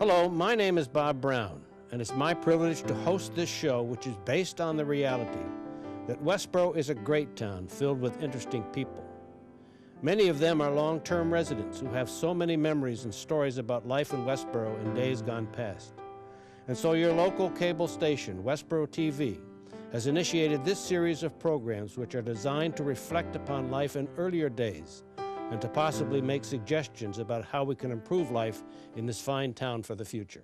Hello, my name is Bob Brown, and it's my privilege to host this show, which is based on the reality that Westborough is a great town filled with interesting people. Many of them are long-term residents who have so many memories and stories about life in Westborough in days gone past. And so your local cable station, Westborough TV, has initiated this series of programs which are designed to reflect upon life in earlier days and to possibly make suggestions about how we can improve life in this fine town for the future.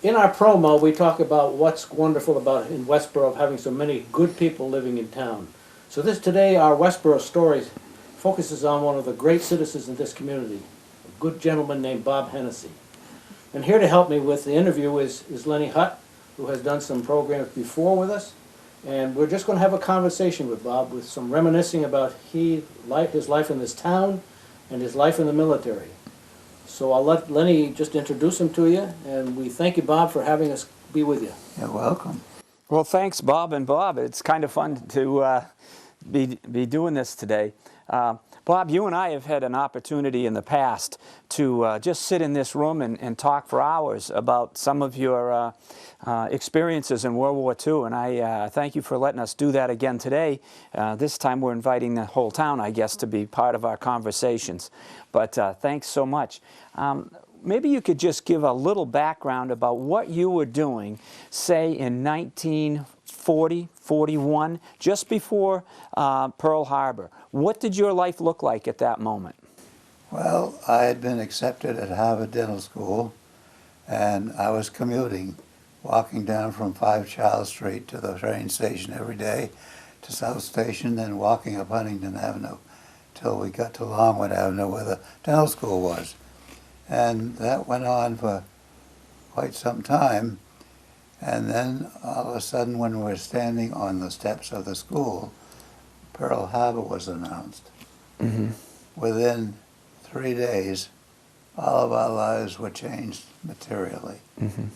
In our promo, we talk about what's wonderful about in Westborough of having so many good people living in town. So today, our Westborough story focuses on one of the great citizens in this community, a good gentleman named Bob Hennessy. And here to help me with the interview is Lenny Hutt, who has done some programs before with us. And we're just going to have a conversation with Bob with some reminiscing about his life in this town and his life in the military. So I'll let Lenny just introduce him to you, and we thank you, Bob, for having us be with you. You're welcome. Well, thanks, Bob and Bob. It's kind of fun to be doing this today. Bob, you and I have had an opportunity in the past to just sit in this room and talk for hours about some of your experiences in World War II, and I thank you for letting us do that again today. This time we're inviting the whole town, I guess, to be part of our conversations. But thanks so much. Maybe you could just give a little background about what you were doing, say, in 1940, 41, just before Pearl Harbor. What did your life look like at that moment? Well, I had been accepted at Harvard Dental School, and I was commuting, walking down from 5 Charles Street to the train station every day to South Station, then walking up Huntington Avenue till we got to Longwood Avenue where the dental school was. And that went on for quite some time. And then all of a sudden, when we were standing on the steps of the school, Pearl Harbor was announced. Mm-hmm. Within 3 days, all of our lives were changed materially. Mm-hmm.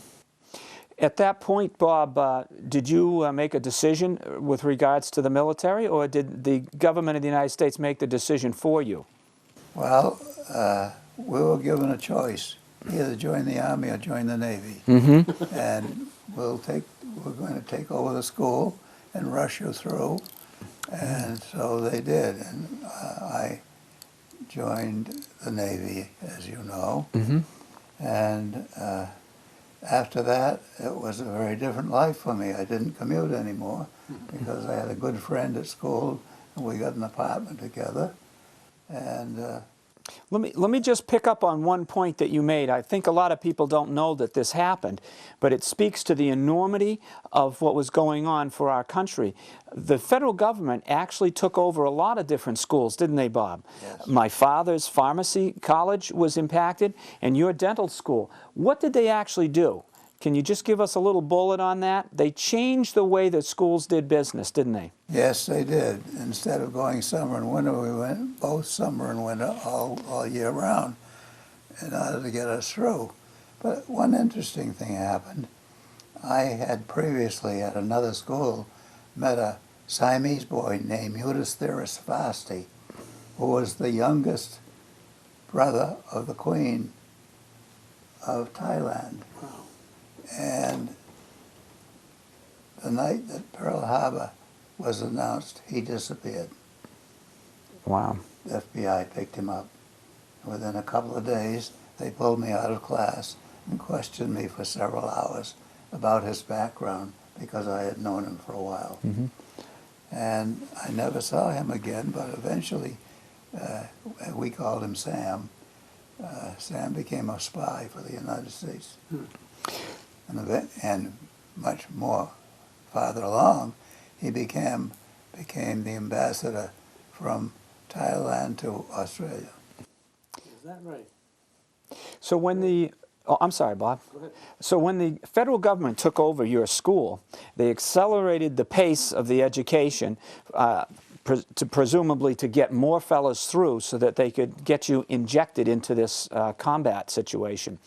At that point, Bob, did you make a decision with regards to the military, or did the government of the United States make the decision for you? Well, we were given a choice, either join the Army or join the Navy. Mm-hmm. And we're going to take over the school and rush you through. And so they did. And I joined the Navy, as you know. Mm-hmm. And after that, it was a very different life for me. I didn't commute anymore because I had a good friend at school, and we got an apartment together. And Let me just pick up on one point that you made. I think a lot of people don't know that this happened, but it speaks to the enormity of what was going on for our country. The federal government actually took over a lot of different schools, didn't they, Bob? Yes. My father's pharmacy college was impacted, and your dental school. What did they actually do? Can you just give us a little bullet on that? They changed the way that schools did business, didn't they? yes, they did. Instead of going summer and winter, we went both summer and winter all year round in order to get us through. But one interesting thing happened. I had previously at another school met a Siamese boy named Yudhisthira Savasti, who was the youngest brother of the Queen of Thailand. Wow. And the night that Pearl Harbor was announced, he disappeared. Wow. The FBI picked him up. Within a couple of days, they pulled me out of class and questioned me for several hours about his background because I had known him for a while. Mm-hmm. And I never saw him again, but eventually, we called him Sam. Sam became a spy for the United States. Hmm. And much more farther along, he became the ambassador from Thailand to Australia. Is that right? So when the I'm sorry, Bob. Go ahead. So when the federal government took over your school, they accelerated the pace of the education, presumably to get more fellows through so that they could get you injected into this combat situation.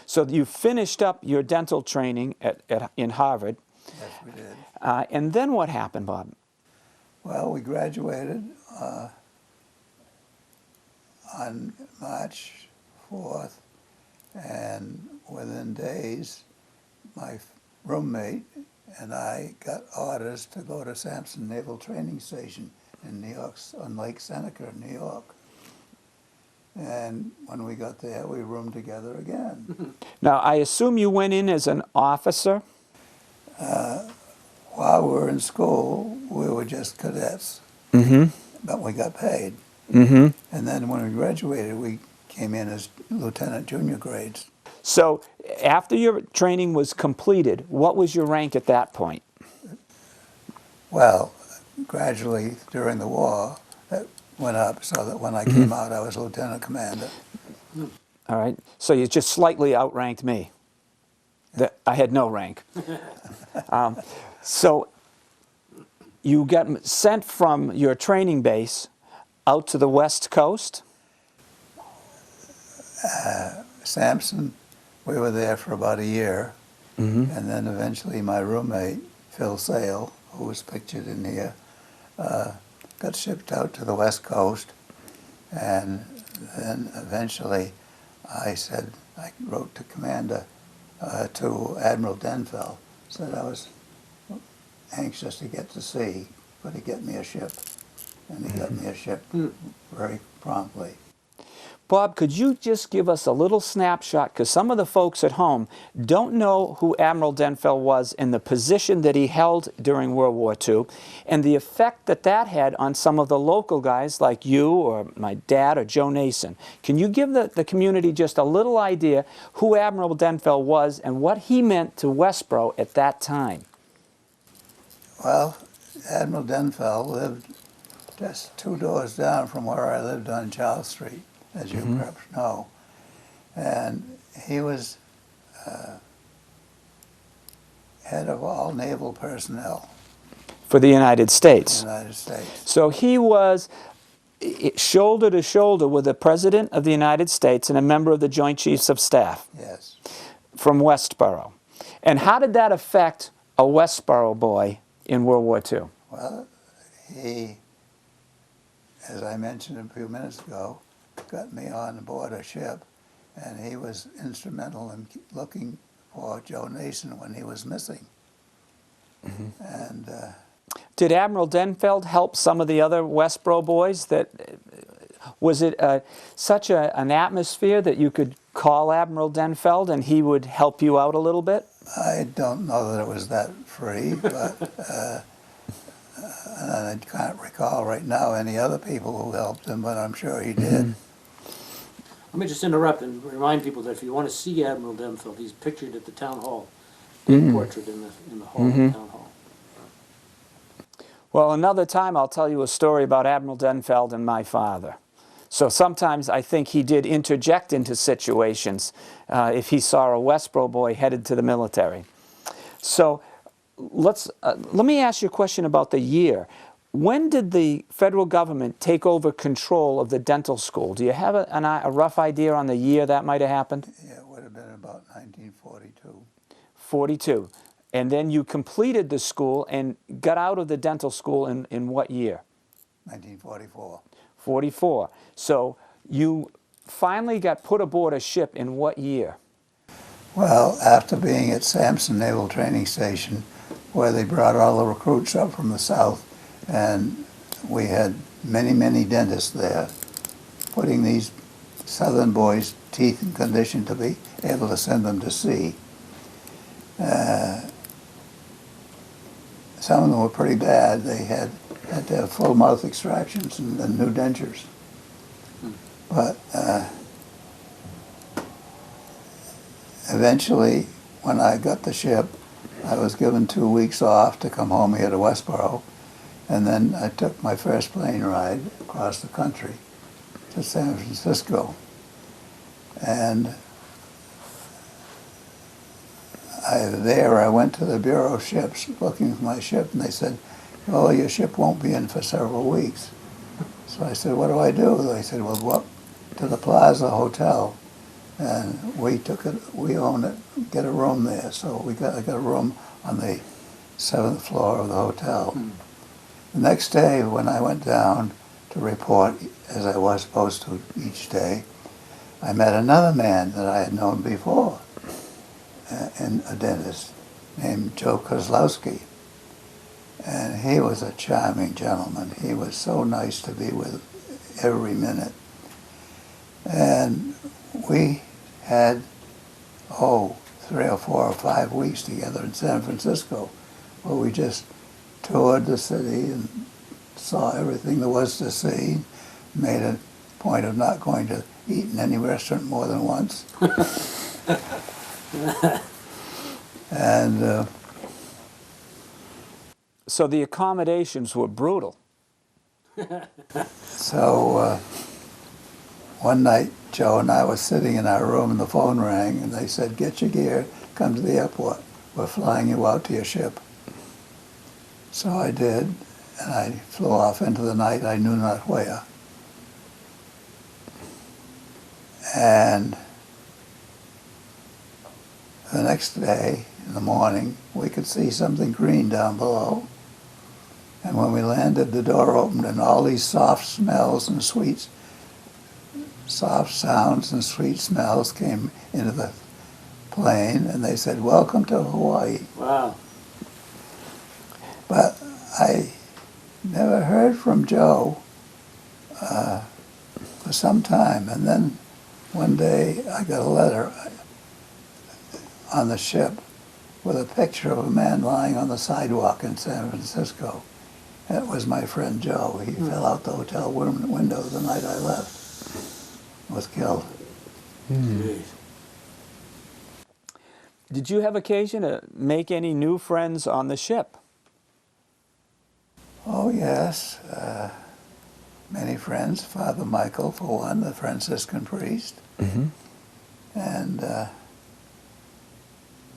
So you finished up your dental training in Harvard. Yes, we did. And then what happened, Bob? Well, we graduated on March 4th, And within days, my roommate and I got orders to go to Sampson Naval Training Station in New York, on Lake Seneca, New York. And when we got there, we roomed together again. Now, I assume you went in as an officer? While we were in school, we were just cadets, but we got paid. And then when we graduated, we came in as lieutenant junior grades. So after your training was completed, what was your rank at that point? Well, gradually during the war, that went up so that when I came out, I was lieutenant commander. All right, so you just slightly outranked me. I had no rank. So you got sent from your training base out to the West Coast? Sampson, we were there for about a year, and then eventually my roommate, Phil Sale, who was pictured in here, got shipped out to the West Coast, and then eventually I wrote to Commander, to Admiral Denfeld, said I was anxious to get to sea, but he'd get me a ship, and he got me a ship very promptly. Bob, could you just give us a little snapshot, because some of the folks at home don't know who Admiral Denfeld was and the position that he held during World War II, and the effect that that had on some of the local guys like you or my dad or Joe Nason. Can you give the community just a little idea who Admiral Denfeld was and what he meant to Westborough at that time? Well, Admiral Denfeld lived just 2 doors down from where I lived on Charles Street, as you perhaps know. And he was head of all naval personnel For the United States. in the United States. So he was shoulder to shoulder with the President of the United States and a member of the Joint Chiefs of Staff Yes. from Westborough. And how did that affect a Westborough boy in World War II? Well, he, as I mentioned a few minutes ago, got me on board a ship, and he was instrumental in looking for Joe Nason when he was missing. And Did Admiral Denfeld help some of the other Westborough boys? Was it such an atmosphere that you could call Admiral Denfeld and he would help you out a little bit? I don't know that it was that free, but and I can't recall right now any other people who helped him, but I'm sure he did. Let me just interrupt and remind people that if you want to see Admiral Denfeld, he's pictured at the town hall, big portrait in the hall of the town hall. Well, another time I'll tell you a story about Admiral Denfeld and my father. So sometimes I think he did interject into situations if he saw a Westborough boy headed to the military. So let me ask you a question about the year. When did the federal government take over control of the dental school? Do you have a rough idea on the year that might have happened? Yeah, it would have been about 1942. 42. And then you completed the school and got out of the dental school in what year? 1944. 44. So you finally got put aboard a ship in what year? Well, after being at Sampson Naval Training Station, where they brought all the recruits up from the south, and we had many, many dentists there, putting these southern boys' teeth in condition to be able to send them to sea. Some of them were pretty bad. They had to have full mouth extractions and new dentures. But eventually, when I got the ship, I was given 2 weeks off to come home here to Westborough, and then I took my first plane ride across the country to San Francisco. And I went to the Bureau of Ships looking for my ship, and they said, "Oh, your ship won't be in for several weeks." So I said, "What do I do?" They said, "Well, go up to the Plaza Hotel," and we own it, get a room there. So I got a room on the 7th floor of the hotel. The next day, when I went down to report, as I was supposed to each day, I met another man that I had known before, and a dentist named Joe Kozlowski. And he was a charming gentleman. He was so nice to be with every minute. And we had, 3 or 4 or 5 weeks together in San Francisco, where we just toured the city and saw everything there was to see, made a point of not going to eat in any restaurant more than once. And So the accommodations were brutal. so one night, Joe and I were sitting in our room and the phone rang and they said, "Get your gear, come to the airport. We're flying you out to your ship." So I did, and I flew off into the night, I knew not where. And the next day, in the morning, we could see something green down below. And when we landed, the door opened and all these soft smells and soft sounds and sweet smells came into the plane, and they said, "Welcome to Hawaii." Wow. But I never heard from Joe for some time, and then one day I got a letter on the ship with a picture of a man lying on the sidewalk in San Francisco. It was my friend Joe. He fell out the hotel window the night I left. Was killed. Did you have occasion to make any new friends on the ship? Oh, yes. Many friends. Father Michael, for one, the Franciscan priest. And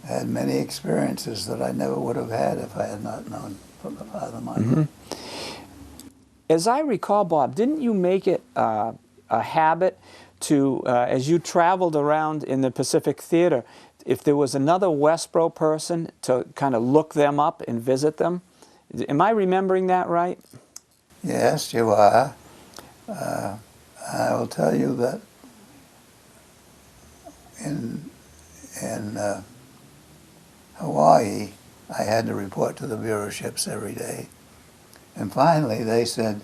had many experiences that I never would have had if I had not known from the Father Michael. As I recall, Bob, didn't you make it a habit to, as you traveled around in the Pacific Theater, if there was another Westborough person, to kind of look them up and visit them? Am I remembering that right? Yes, you are. I will tell you that in Hawaii, I had to report to the Bureau of Ships every day. And finally, they said,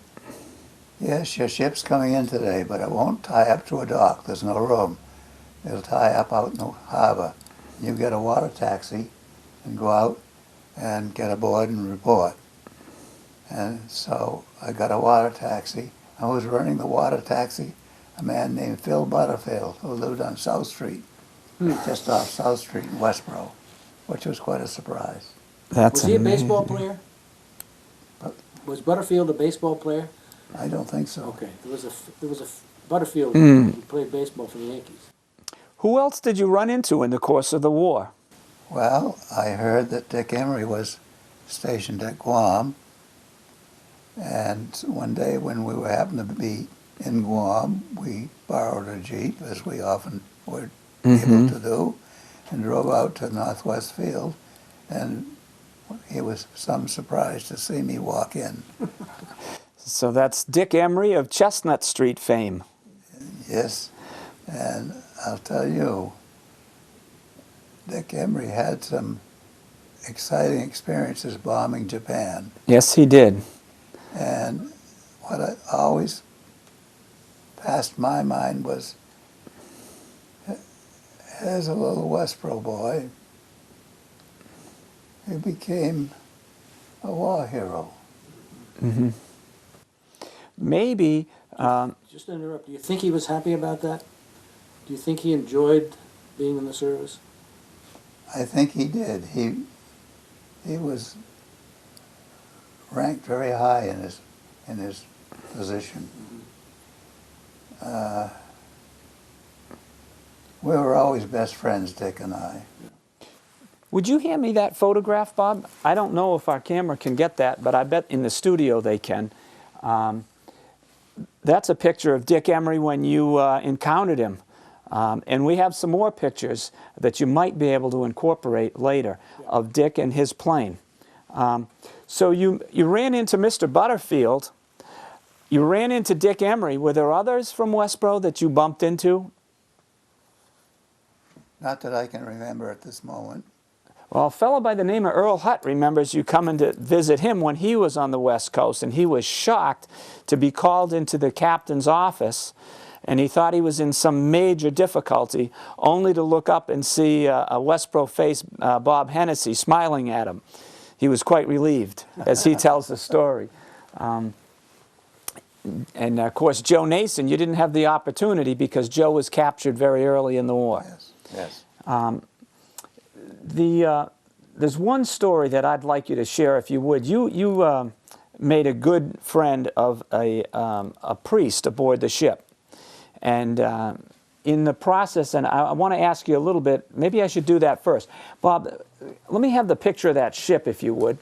"Yes, your ship's coming in today, but it won't tie up to a dock. There's no room. It'll tie up out in the harbor. You get a water taxi and go out and get aboard and report." And so I got a water taxi. I was running the water taxi, a man named Phil Butterfield, who lived on South Street, just off South Street in Westborough, which was quite a surprise. That's Was he a amazing. baseball player? But Was Butterfield a baseball player? I don't think so. Okay, there was a Butterfield who played baseball for the Yankees. Who else did you run into in the course of the war? Well, I heard that Dick Emery was stationed at Guam, and one day when we happened to be in Guam, we borrowed a Jeep, as we often were able to do, and drove out to Northwest Field, and he was some surprised to see me walk in. So that's Dick Emery of Chestnut Street fame. Yes, and I'll tell you, Dick Emery had some exciting experiences bombing Japan. Yes, he did. And what I always passed my mind was, as a little Westborough boy, he became a war hero. Maybe, Just to interrupt, do you think he was happy about that? Do you think he enjoyed being in the service? I think he did. He was ranked very high in his position. We were always best friends, Dick and I. would you hand me that photograph, Bob? I don't know if our camera can get that, but I bet in the studio they can. That's a picture of Dick Emery when you encountered him. And we have some more pictures that you might be able to incorporate later of Dick and his plane. So you ran into Mr. Butterfield. You ran into Dick Emery. Were there others from Westborough that you bumped into? Not that I can remember at this moment. Well, a fellow by the name of Earl Hutt remembers you coming to visit him when he was on the West Coast, and he was shocked to be called into the captain's office, and he thought he was in some major difficulty, only to look up and see a Westborough face, Bob Hennessy, smiling at him. He was quite relieved, as he tells the story. And of course, Joe Nason, you didn't have the opportunity because Joe was captured very early in the war. Yes, yes. There's one story that I'd like you to share, if you would. You made a good friend of a priest aboard the ship. And in the process, and I want to ask you a little bit, maybe I should do that first. Bob, let me have the picture of that ship, if you would.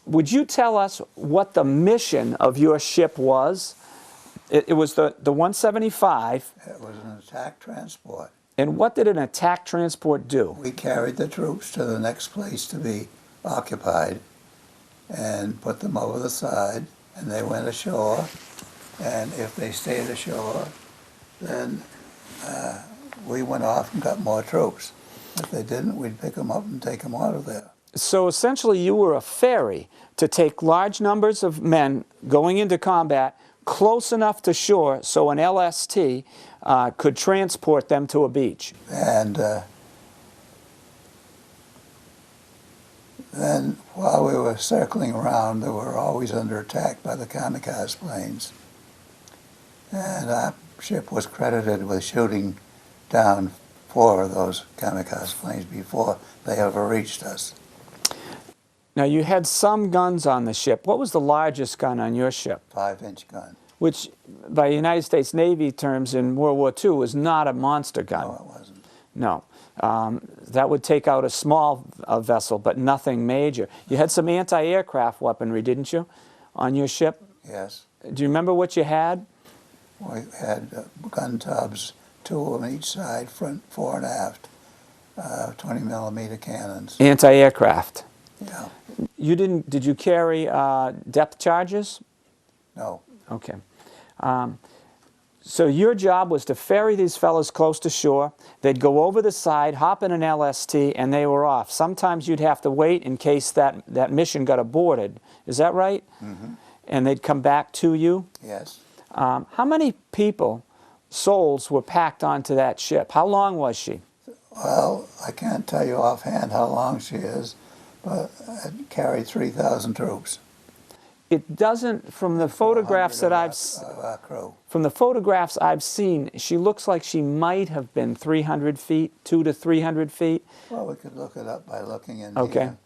Would you tell us what the mission of your ship was? It was the 175. It was an attack transport. And what did an attack transport do? We carried the troops to the next place to be occupied and put them over the side, and they went ashore. And if they stayed ashore, then we went off and got more troops. If they didn't, we'd pick them up and take them out of there. So essentially you were a ferry to take large numbers of men going into combat close enough to shore so an LST could transport them to a beach. And then while we were circling around, they were always under attack by the kamikaze planes. And our ship was credited with shooting down 4 of those kamikaze planes before they ever reached us. Now you had some guns on the ship. What was the largest gun on your ship? 5-inch gun. Which, by United States Navy terms in World War II, was not a monster gun. No, it wasn't. No. That would take out a small vessel, but nothing major. You had some anti-aircraft weaponry, didn't you, on your ship? Yes. Do you remember what you had? We had gun tubs, 2 on each side, front, fore and aft, 20-millimeter cannons. Anti-aircraft. Yeah. You didn't? Did you carry depth charges? No. Okay. So your job was to ferry these fellows close to shore. They'd go over the side, hop in an LST, and they were off. Sometimes you'd have to wait in case that mission got aborted. Is that right? Mm-hmm. And they'd come back to you? Yes. How many people, souls, were packed onto that ship? How long was she? Well, I can't tell you offhand how long she is, but it carried 3,000 troops. It doesn't, from the photographs that from the photographs I've seen, she looks like she might have been 300 feet, 200 to 300 feet. Well, we could look it up by looking in Okay. here.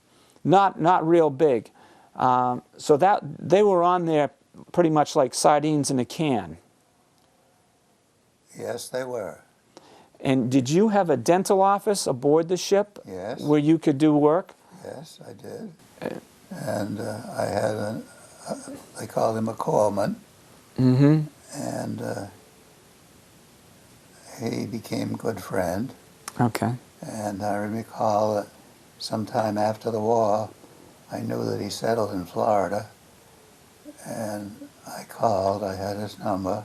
Not real big. So that they were on there pretty much like sardines in a can. Yes, they were. And did you have a dental office aboard the ship? Yes. Where you could do work? Yes, I did. And I had they called him a corpsman. Mm-hmm. And he became a good friend. Okay. And I recall that sometime after the war, I knew that he settled in Florida. And I called, I had his number,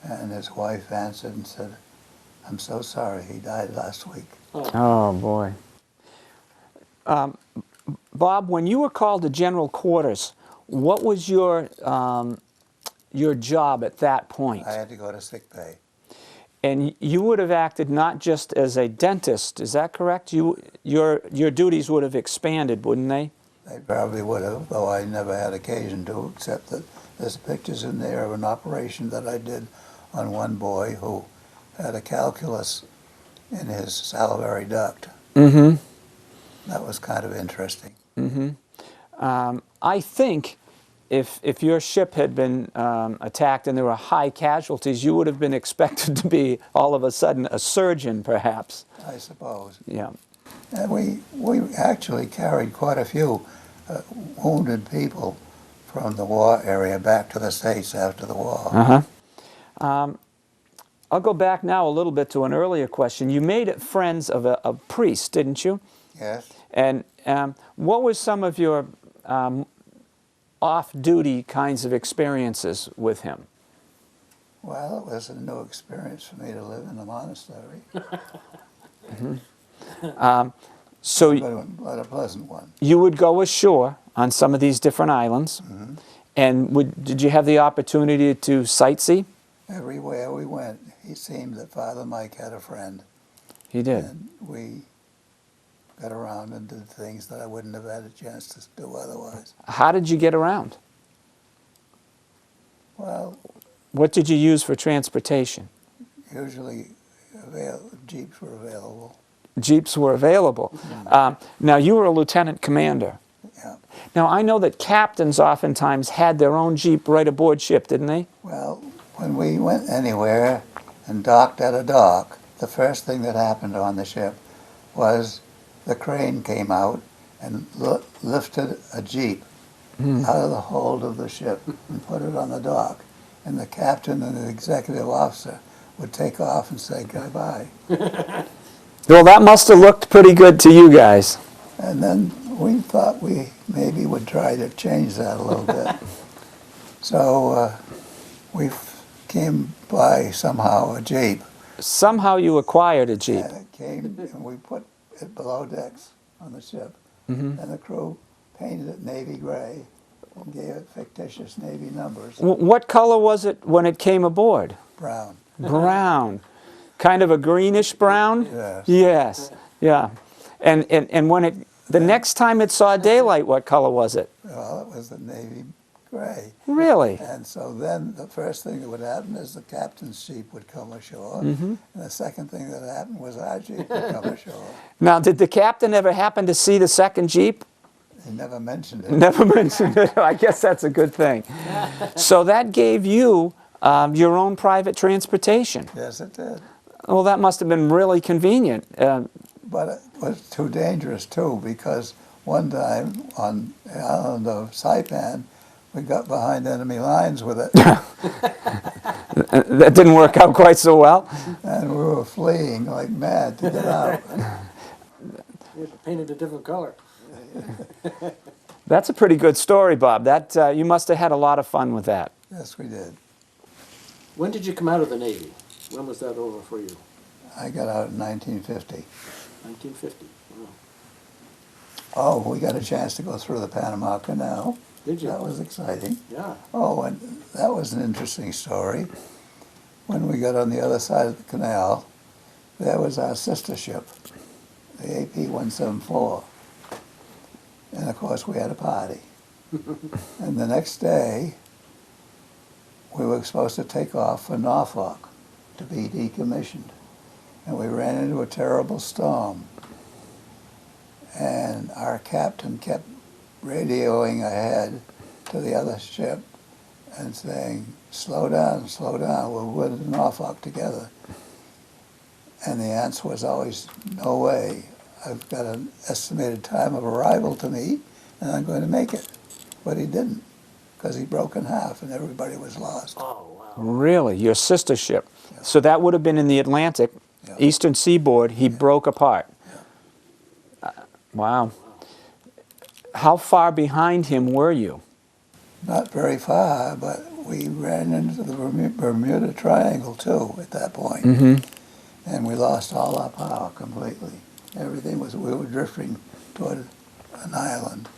and his wife answered and said, "I'm so sorry, he died last week." Oh, boy. Bob, when you were called to general quarters, what was your job at that point? I had to go to sick bay. And you would have acted not just as a dentist, is that correct? Your duties would have expanded, wouldn't they? They probably would have, though I never had occasion to, except that there's pictures in there of an operation that I did on one boy who had a calculus in his salivary duct. Mm-hmm. That was kind of interesting. Mm-hmm. I think if your ship had been attacked and there were high casualties, you would have been expected to be all of a sudden a surgeon, perhaps. I suppose. Yeah. And we actually carried quite a few wounded people from the war area back to the States after the war. Uh-huh. I'll go back now a little bit to an earlier question. You made friends of a priest, didn't you? Yes. And what were some of your off-duty kinds of experiences with him? Well, it was a new experience for me to live in a monastery. So But a pleasant one. you would go ashore on some of these different islands, and did you have the opportunity to sightsee? Everywhere we went, it seemed that Father Mike had a friend. He did. And we got around and did things that I wouldn't have had a chance to do otherwise. How did you get around? Well, What did you use for transportation? usually Jeeps were available. Jeeps were available. Now, you were a lieutenant commander. Yeah. Now, I know that captains oftentimes had their own Jeep right aboard ship, didn't they? Well, when we went anywhere and docked at a dock, the first thing that happened on the ship was the crane came out and lifted a Jeep out of the hold of the ship and put it on the dock. And the captain and the executive officer would take off and say goodbye. Well, that must have looked pretty good to you guys. And then we thought we maybe would try to change that a little bit. So we came by somehow a Jeep. Somehow you acquired a Jeep. And it came, and we put it below decks on the ship. And the crew painted it navy gray and gave it fictitious navy numbers, What color was it when it came aboard? brown. Brown. Kind of a greenish brown? Yes. Yes, yeah. And when the next time it saw daylight, what color was it? Well, it was the navy gray. Really? And so then the first thing that would happen is the captain's Jeep would come ashore. And the second thing that happened was our Jeep would come ashore. Now, did the captain ever happen to see the second Jeep? He never mentioned it. Never mentioned it. I guess that's a good thing. So that gave you your own private transportation. Yes, it did. Well, that must have been really convenient. But it was too dangerous, too, because one time on the island of Saipan, we got behind enemy lines with it, That didn't work out quite so well. and we were fleeing like mad to get out. It's painted a different color. That's a pretty good story, Bob. That you must have had a lot of fun with that. Yes, we did. When did you come out of the Navy? When was that over for you? I got out in 1950. 1950. Wow. Oh, we got a chance to go through the Panama Canal. Did you? That was exciting. Yeah. Oh, and that was an interesting story. When we got on the other side of the canal, there was our sister ship, the AP-174. And of course, we had a party. And the next day, we were supposed to take off for Norfolk to be decommissioned. And we ran into a terrible storm. And our captain kept radioing ahead to the other ship and saying, slow down, we're in Norfolk together. And the answer was always, no way. I've got an estimated time of arrival to meet, and I'm going to make it. But he didn't, because he broke in half and everybody was lost. Oh, wow. Really? Your sister ship. Yeah. So that would have been in the Atlantic, Yeah. eastern seaboard. He broke apart. Wow. How far behind him were you? Not very far, but we ran into the Bermuda Triangle, too, at that point. And we lost all our power completely. Everything was, we were drifting toward an island.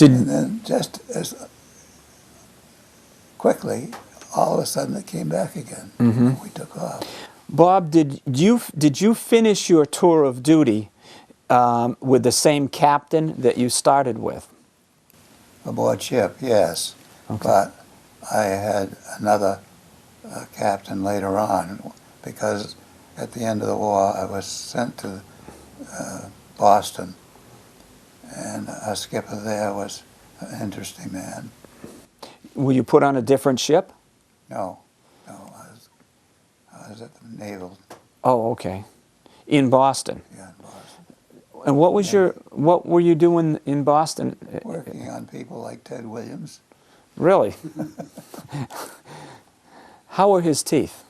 And then just as quickly, all of a sudden it came back again. And we took off. Bob, did you finish your tour of duty with the same captain that you started with? Aboard ship, yes. Okay. But I had another captain later on, because at the end of the war I was sent to Boston, and our skipper there was an interesting man. Were you put on a different ship? No, I was at the naval. Oh, okay. In Boston. Yeah, in Boston. And what were you doing in Boston? Working on people like Ted Williams. Really? How were his teeth?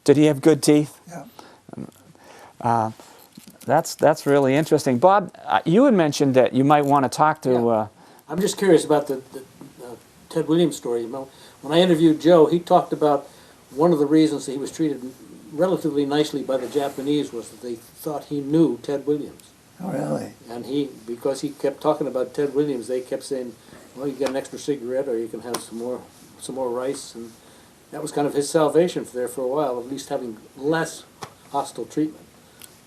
Did he have good teeth? Yeah. That's really interesting. Bob, you had mentioned that you might want to talk to... Yeah. I'm just curious about the Ted Williams story. You know, when I interviewed Joe, he talked about one of the reasons that he was treated relatively nicely by the Japanese was that they thought he knew Ted Williams. Oh, really? And because he kept talking about Ted Williams, they kept saying, well, you get an extra cigarette or you can have some more rice. And that was kind of his salvation there for a while, at least having less hostile treatment.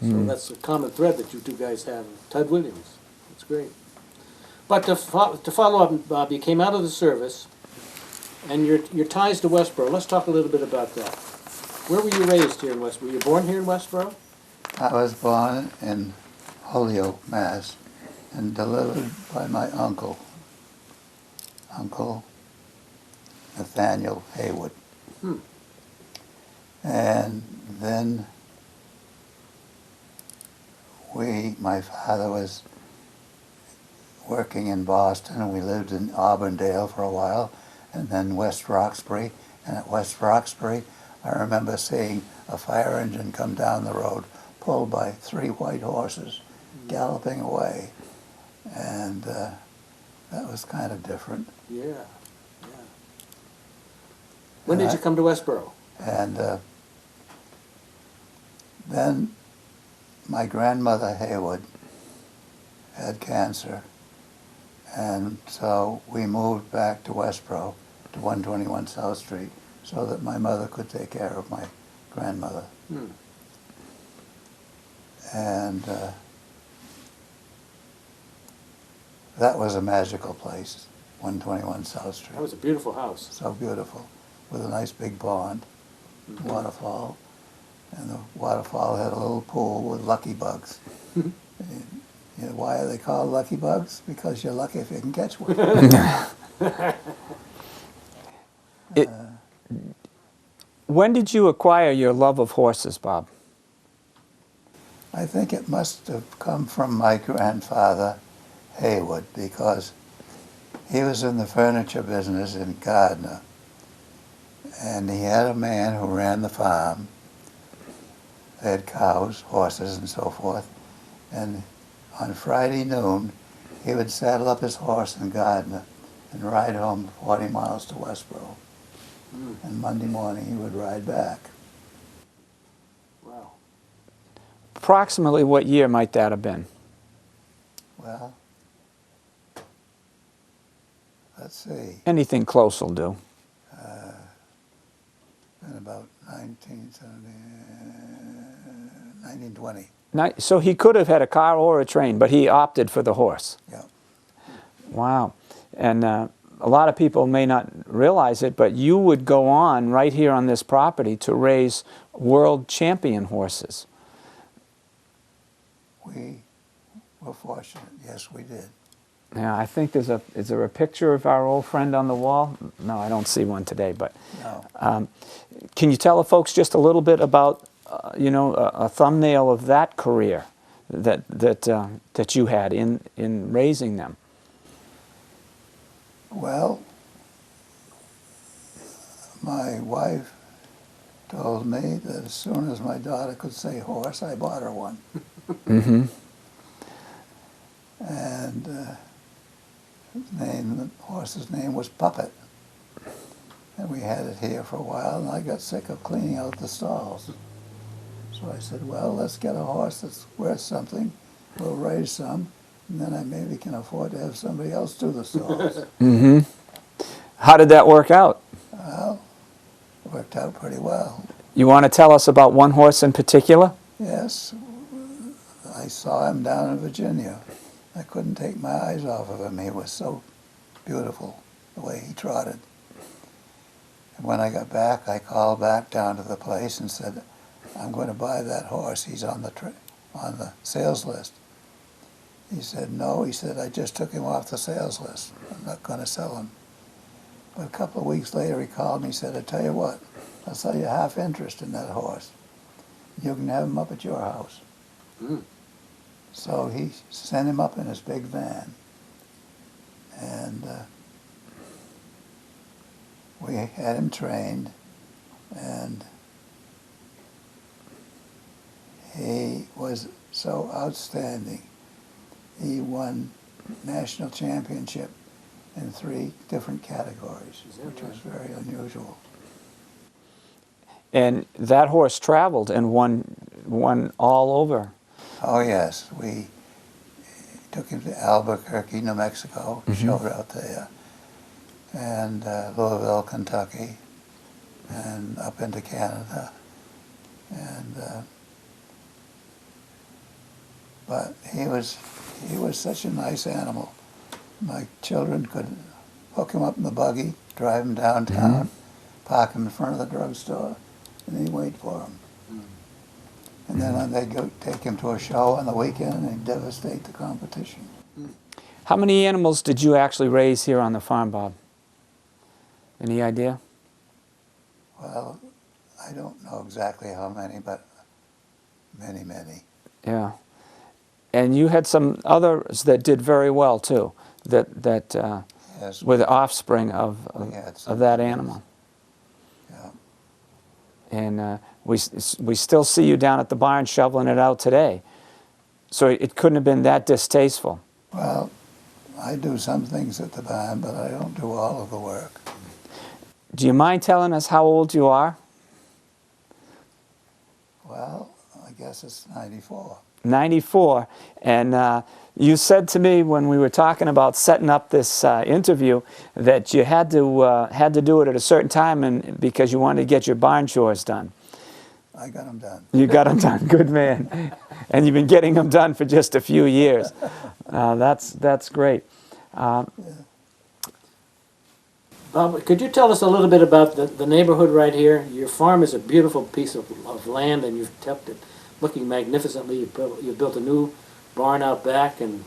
So that's a common thread that you two guys have. Ted Williams. That's great. But to follow up, Bob, you came out of the service, and your ties to Westborough. Let's talk a little bit about that. Where were you raised here in Westborough? Were you born here in Westborough? I was born in Holyoke, Mass, and delivered by my uncle, Uncle Nathaniel Haywood. And then my father was working in Boston, and we lived in Auburndale for a while, and then West Roxbury. And at West Roxbury, I remember seeing a fire engine come down the road, pulled by 3 white horses, galloping away. And that was kind of different. Yeah, yeah. When did you come to Westborough? And then my grandmother Haywood had cancer, and so we moved back to Westborough, to 121 South Street, so that my mother could take care of my grandmother. And that was a magical place, 121 South Street. That was a beautiful house. So beautiful, with a nice big pond, waterfall, and the waterfall had a little pool with lucky bugs. You know, why are they called lucky bugs? Because you're lucky if you can catch one. When did you acquire your love of horses, Bob? I think it must have come from my grandfather, Haywood, because he was in the furniture business in Gardner, and he had a man who ran the farm. They had cows, horses, and so forth, and on Friday noon, he would saddle up his horse in Gardner and ride home 40 miles to Westborough. And Monday morning, he would ride back. Wow. Approximately what year might that have been? Well, let's see, Anything close will do. in about 1920. So he could have had a car or a train, but he opted for the horse. Yeah. Wow. And a lot of people may not realize it, but you would go on right here on this property to raise world champion horses. We were fortunate. Yes, we did. Yeah, I think is there a picture of our old friend on the wall? No, I don't see one today, but No. can you tell the folks just a little bit about, a thumbnail of that career that you had in raising them? Well, my wife told me that as soon as my daughter could say horse, I bought her one. And the horse's name was Puppet. And we had it here for a while, and I got sick of cleaning out the stalls. So I said, well, let's get a horse that's worth something. We'll raise some, and then I maybe can afford to have somebody else do the stalls. How did that work out? Well, it worked out pretty well. You want to tell us about one horse in particular? Yes, I saw him down in Virginia. I couldn't take my eyes off of him. He was so beautiful, the way he trotted. And when I got back, I called back down to the place and said, I'm going to buy that horse. He's on the sales list. He said, no. He said, I just took him off the sales list. I'm not going to sell him. But a couple of weeks later, he called me and said, I tell you what, I'll sell you half interest in that horse. You can have him up at your house. So he sent him up in his big van. And we had him trained, and he was so outstanding. He won national championship in 3 different categories, which was very unusual. And that horse traveled and won all over. Oh yes, we took him to Albuquerque, New Mexico, showed out there, and Louisville, Kentucky, and up into Canada, and but he was such a nice animal. My children could hook him up in the buggy, drive him downtown, park him in front of the drugstore, and he'd wait for him. And then they'd go take him to a show on the weekend and they'd devastate the competition. How many animals did you actually raise here on the farm, Bob? Any idea? Well, I don't know exactly how many, but many, many. Yeah. And you had some others that did very well too, that Yes, were the offspring of had some that others. animal. Yeah. And we still see you down at the barn shoveling it out today. So it couldn't have been that distasteful. Well, I do some things at the barn, but I don't do all of the work. Do you mind telling us how old you are? Well, I guess it's 94. 94. And you said to me when we were talking about setting up this interview that you had to do it at a certain time and because you wanted to get your barn chores done. I got them done. You got them done, good man. And you've been getting them done for just a few years. That's great. Bob, could you tell us a little bit about the neighborhood right here? Your farm is a beautiful piece of land, and you've kept it looking magnificently. You built a new barn out back and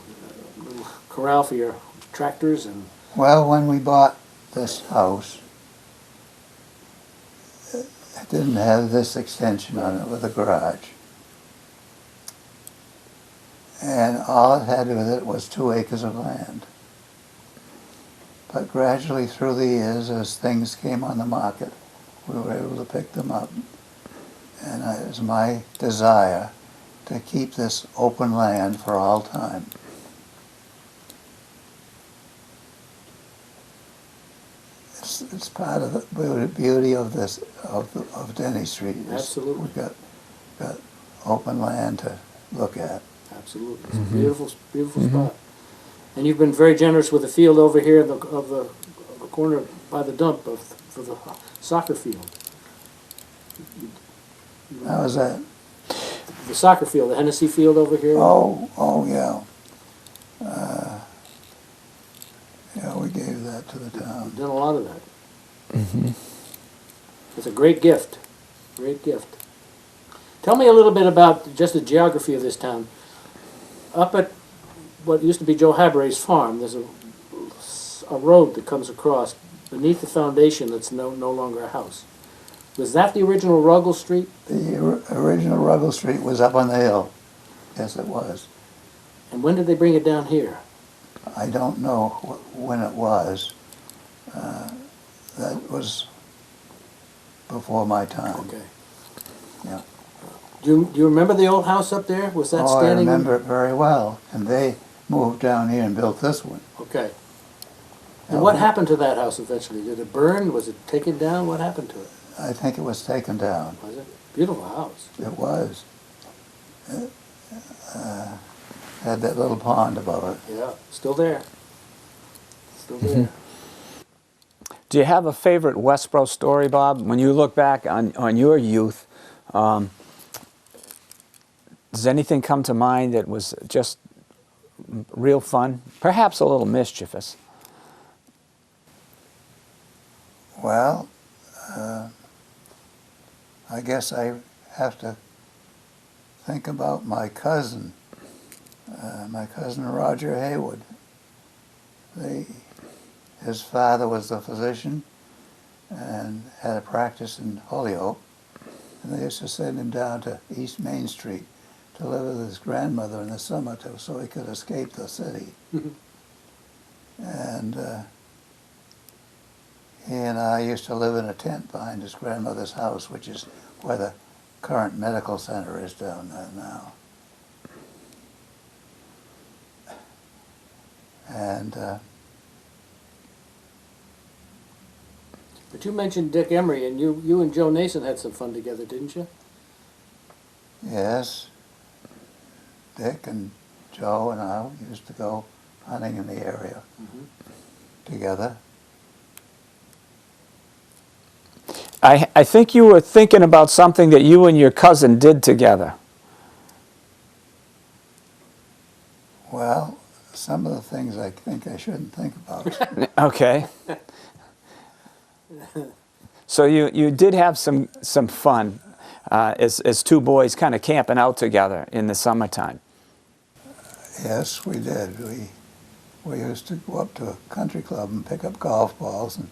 a little corral for your tractors. And Well, when we bought this house, it didn't have this extension on it with a garage. And all it had with it was 2 acres of land. But gradually through the years, as things came on the market, we were able to pick them up. And it was my desire to keep this open land for all time. It's part of the beauty of this of Denny Street. Absolutely. We've got open land to look at. absolutely, it's a beautiful, beautiful spot. And you've been very generous with the field over here of the corner by the dump for the soccer field. How was that? The soccer field, the Hennessy field over here. Oh yeah. Yeah, we gave that to the town. Done a lot of that. It's a great gift, great gift. Tell me a little bit about just the geography of this town. Up at what used to be Joe Haberay's farm, there's a road that comes across beneath the foundation that's no longer a house. Was that the original Ruggles Street? The original Ruggles Street was up on the hill. Yes, it was. And when did they bring it down here? I don't know when it was. That was before my time. Okay. Yeah. Do you remember the old house up there? Was that Oh, I standing? remember it very well. And they moved down here and built this one. Okay. And what happened to that house eventually? Did it burn? Was it taken down? What happened to it? I think it was taken down. Was it? Beautiful house. It was. It, had that little pond above it. Yeah, still there. Still there. Do you have a favorite Westborough story, Bob? When you look back on your youth, does anything come to mind that was just real fun? Perhaps a little mischievous. Well, I guess I have to think about my cousin Roger Haywood. His father was a physician and had a practice in Holyoke, and they used to send him down to East Main Street to live with his grandmother in the summer so he could escape the city. And he and I used to live in a tent behind his grandmother's house, which is where the current medical center is down there now. And But you mentioned Dick Emery, and you and Joe Nason had some fun together, didn't you? Yes, Dick and Joe and I used to go hunting in the area together. I think you were thinking about something that you and your cousin did together. Well, some of the things I think I shouldn't think about. Okay. So you did have some fun as two boys kind of camping out together in the summertime. Yes, we did. We used to go up to a country club and pick up golf balls and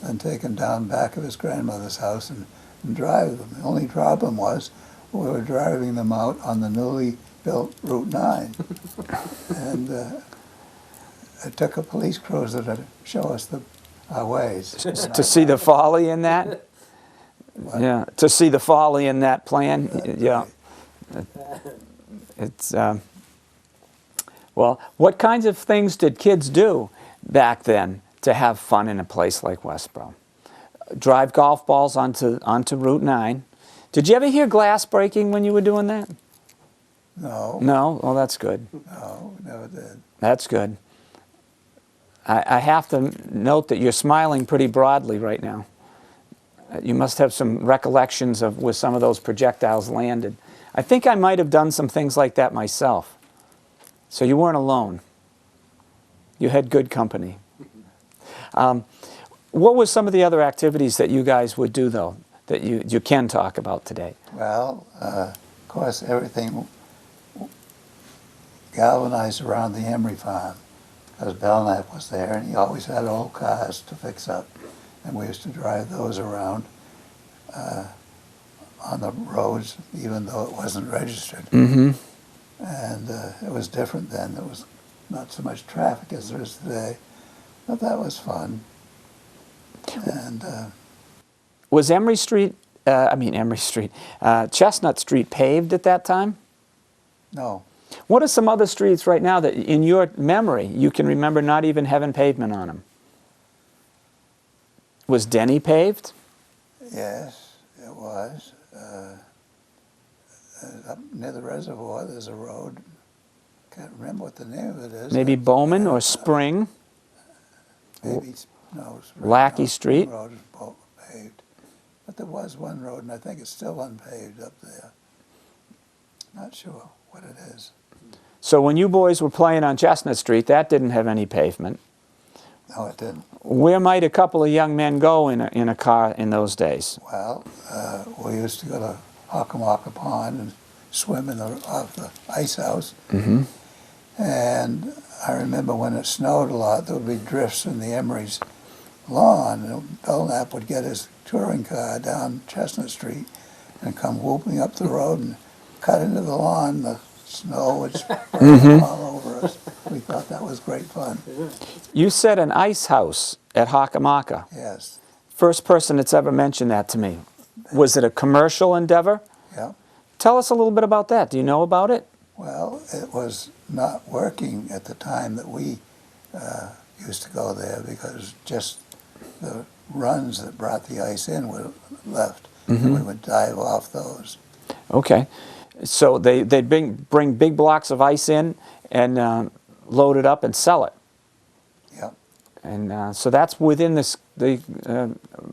then take them down back of his grandmother's house and drive them. The only problem was we were driving them out on the newly built Route 9. And it took a police cruiser to show us our ways. To see the folly in that? What? Yeah, to see the folly in that plan? Yeah. Right. It's, well, what kinds of things did kids do back then to have fun in a place like Westborough? Drive golf balls onto Route 9. Did you ever hear glass breaking when you were doing that? No. No? Oh, that's good. No, we never did. That's good. I have to note that you're smiling pretty broadly right now. You must have some recollections of where some of those projectiles landed. I think I might have done some things like that myself. So you weren't alone. You had good company. What were some of the other activities that you guys would do, though, that you can talk about today? Well, of course, everything galvanized around the Emery farm, because Belknap was there, and he always had old cars to fix up, and we used to drive those around on the roads, even though it wasn't registered. Mm-hmm. And it was different then. There was not so much traffic as there is today, but that was fun. And Was Chestnut Street paved at that time? no, What are some other streets right now that, in your memory, you can remember not even having pavement on them? Was Denny paved? yes, it was. Up near the reservoir, there's a road. Can't remember what the name of it is. Maybe Bowman or Spring? Maybe, no. Lackey no, Street? Road is paved. But there was one road, and I think it's still unpaved up there. Not sure what it is. So when you boys were playing on Chestnut Street, that didn't have any pavement. No, it didn't. Where might a couple of young men go in a car in those days? Well, we used to go to Hockomock Pond and swim off the ice house. Mm-hmm. And I remember when it snowed a lot, there would be drifts in the Emery's lawn. And Belknap would get his touring car down Chestnut Street and come whooping up the road and cut into the lawn. The snow would spread all over us. We thought that was great fun. You said an ice house at Hockomock. Yes. First person that's ever mentioned that to me. Was it a commercial endeavor? Yeah. Tell us a little bit about that. Do you know about it? Well, it was not working at the time that we used to go there because just the runs that brought the ice in were left. And we would dive off those. Okay. So they'd bring big blocks of ice in and load it up and sell it. Yep. And so that's within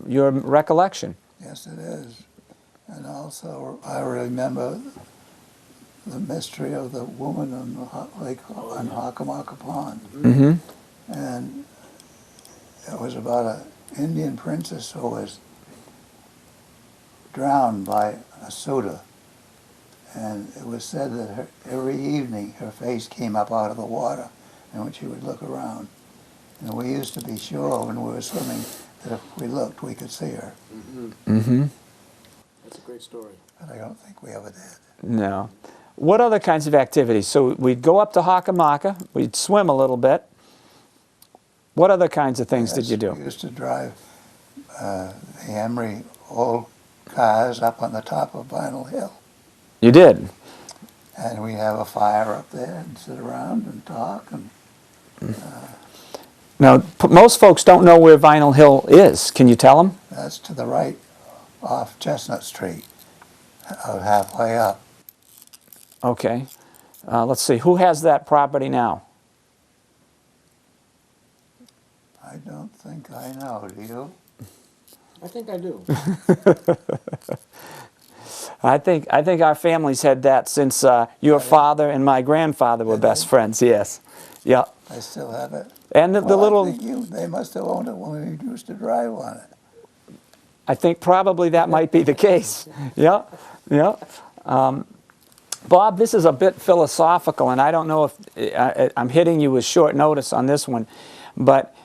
your recollection. Yes, it is. And also, I remember the mystery of the woman on the lake on Hockomock Pond. Mm-hmm. And it was about an Indian princess who was drowned by a suitor. And it was said that every evening her face came up out of the water, and when she would look around. And we used to be sure when we were swimming that if we looked, we could see her. Mm-hmm. Mm-hmm. That's a great story. But I don't think we ever did. No. What other kinds of activities? So we'd go up to Hockomock, we'd swim a little bit. What other kinds of things did you do? We used to drive the Emery old cars up on the top of Vinyl Hill. You did? And we have a fire up there and sit around and talk. And Now, most folks don't know where Vinyl Hill is. Can you tell them? That's to the right off Chestnut Street, halfway up. Okay. Let's see, who has that property now? I don't think I know, do you? I think I do. I think our families had that since your father and my grandfather were Did best they? friends, yes. Yeah. I still have it. And the Well, little, I think they must have owned it when we used to drive on it. I think probably that might be the case. Yeah, yeah. Bob, this is a bit philosophical, and I don't know if I'm hitting you with short notice on this one, but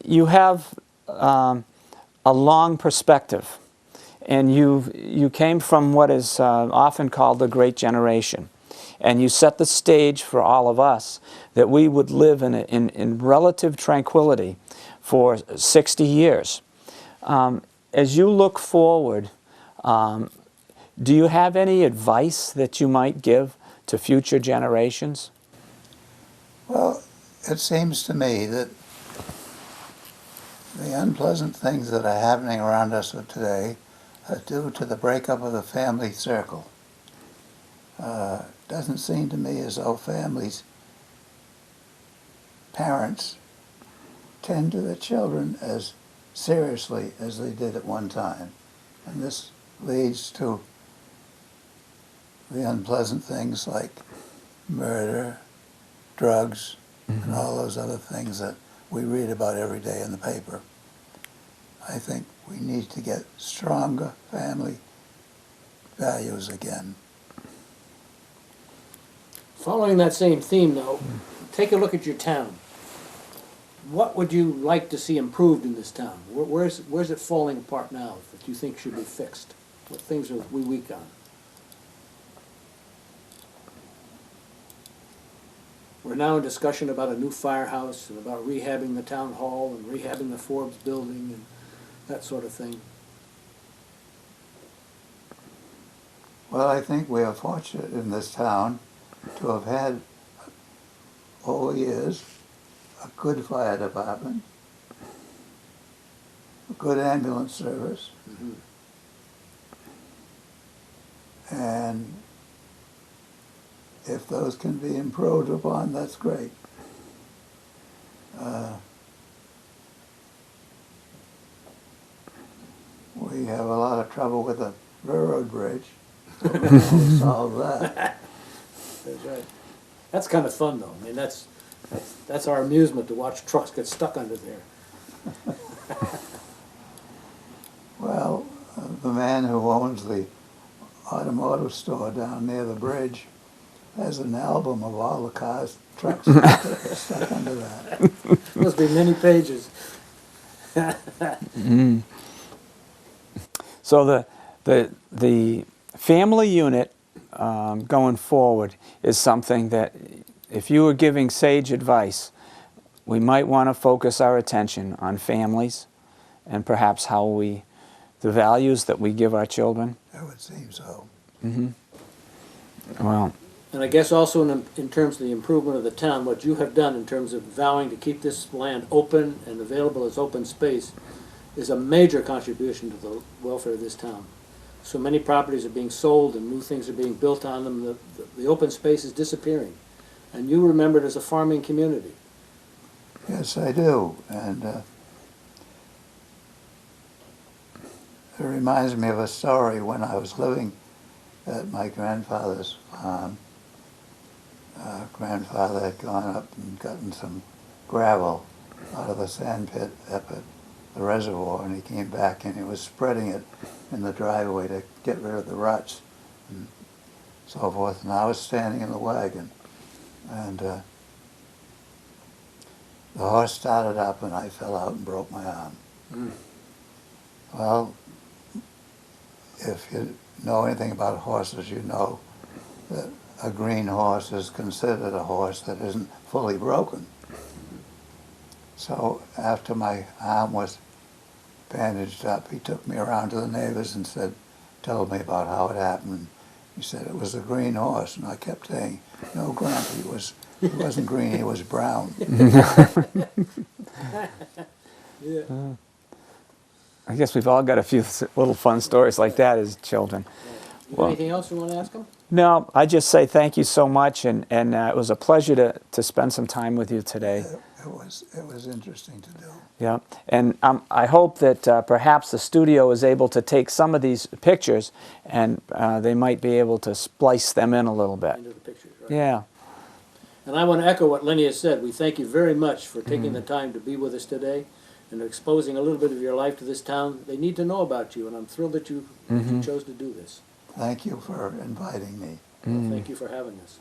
you have a long perspective, and you came from what is often called the Great Generation, and you set the stage for all of us that we would live in relative tranquility for 60 years. As you look forward, do you have any advice that you might give to future generations? Well, it seems to me that the unpleasant things that are happening around us today are due to the breakup of the family circle. Doesn't seem to me as though parents tend to their children as seriously as they did at one time. And this leads to the unpleasant things like murder, drugs, and all those other things that we read about every day in the paper. I think we need to get stronger family values again. Following that same theme, though, take a look at your town. What would you like to see improved in this town? Where's it falling apart now that you think should be fixed? What things are we weak on? We're now in discussion about a new firehouse and about rehabbing the town hall and rehabbing the Forbes building and that sort of thing. Well, I think we are fortunate in this town to have had, over the years, a good fire department, a good ambulance service, and if those can be improved upon, that's great. We have a lot of trouble with the railroad bridge. We'll solve that. That's right. That's kind of fun, though. I mean, that's our amusement, to watch trucks get stuck under there. Well, the man who owns the automotive store down near the bridge has an album of all the cars, trucks that are stuck under that. Must be many pages. So the family unit going forward is something that, if you were giving sage advice, we might want to focus our attention on families and perhaps the values that we give our children. That would seem so. Well, And I guess also in terms of the improvement of the town, what you have done in terms of vowing to keep this land open and available as open space is a major contribution to the welfare of this town. So many properties are being sold and new things are being built on them. The open space is disappearing. And you remember it as a farming community. Yes, I do. And it reminds me of a story when I was living at my grandfather's farm. Grandfather had gone up and gotten some gravel out of the sand pit up at the reservoir, and he came back and he was spreading it in the driveway to get rid of the ruts and so forth. And I was standing in the wagon, and the horse started up and I fell out and broke my arm. Well, if you know anything about horses, you know that a green horse is considered a horse that isn't fully broken. So after my arm was bandaged up, he took me around to the neighbors and told me about how it happened. He said it was a green horse, and I kept saying, "No, Grandpa, he wasn't green, he was brown." Yeah. I guess we've all got a few little fun stories like that as children. Well, Anything else you want to ask him? no, I just say thank you so much, and it was a pleasure to spend some time with you today. It was interesting to do. Yeah, and I hope that perhaps the studio is able to take some of these pictures, and they might be able to splice them in a little bit. Into the pictures, right? Yeah. And I want to echo what Lenny has said. We thank you very much for taking the time to be with us today and exposing a little bit of your life to this town. They need to know about you, and I'm thrilled that you chose to do this. Thank you for inviting me. Well, thank you for having us.